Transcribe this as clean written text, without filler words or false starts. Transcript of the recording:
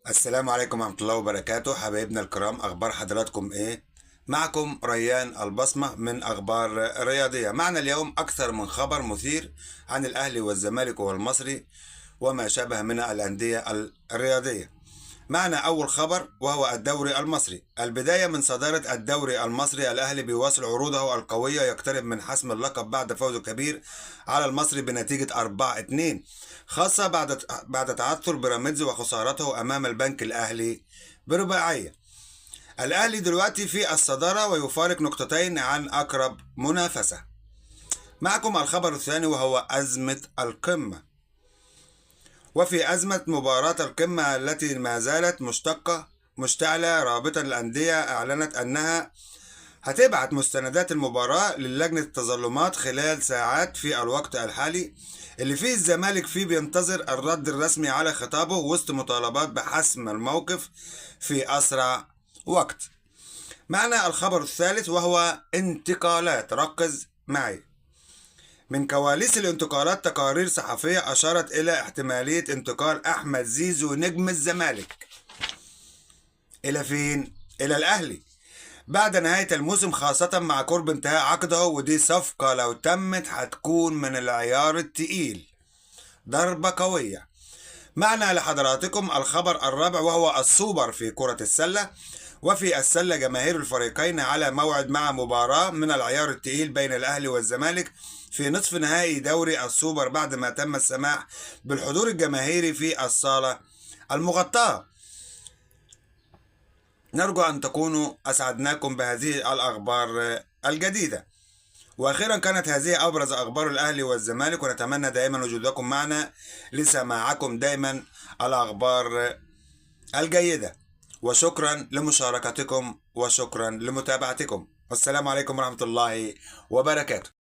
السلام عليكم ورحمة الله وبركاته، حبايبنا الكرام. أخبار حضراتكم إيه؟ معكم ريان البصمة من أخبار رياضية. معنا اليوم أكثر من خبر مثير عن الأهلي والزمالك والمصري وما شابه من الأندية الرياضية. معنا أول خبر وهو الدوري المصري. البداية من صدارة الدوري المصري، الأهلي بيواصل عروضه القوية، يقترب من حسم اللقب بعد فوزه كبير على المصري بنتيجة 4-2، خاصة بعد تعثر بيراميدز وخسارته أمام البنك الأهلي برباعية. الأهلي دلوقتي في الصدارة ويفارق نقطتين عن أقرب منافسة. معكم الخبر الثاني وهو أزمة القمة. وفي أزمة مباراة القمة التي ما زالت مشتعلة، رابطة الأندية أعلنت أنها هتبعت مستندات المباراة للجنة التظلمات خلال ساعات في الوقت الحالي اللي فيه الزمالك فيه بينتظر الرد الرسمي على خطابه وسط مطالبات بحسم الموقف في أسرع وقت. معنا الخبر الثالث وهو انتقالات. ركز معي. من كواليس الانتقالات، تقارير صحفية أشارت إلى احتمالية انتقال أحمد زيزو نجم الزمالك إلى فين؟ إلى الأهلي بعد نهاية الموسم، خاصة مع قرب انتهاء عقده، ودي صفقة لو تمت هتكون من العيار التقيل، ضربة قوية. معنا لحضراتكم الخبر الرابع وهو السوبر في كرة السلة. وفي السلة، جماهير الفريقين على موعد مع مباراة من العيار التقيل بين الأهلي والزمالك في نصف نهائي دوري السوبر بعد ما تم السماح بالحضور الجماهيري في الصالة المغطاة. نرجو أن تكونوا أسعدناكم بهذه الأخبار الجديدة. وأخيرا، كانت هذه أبرز أخبار الأهلي والزمالك، ونتمنى دائما وجودكم معنا لسماعكم دائما الأخبار الجيدة. وشكرا لمشاركتكم وشكرا لمتابعتكم، والسلام عليكم ورحمة الله وبركاته.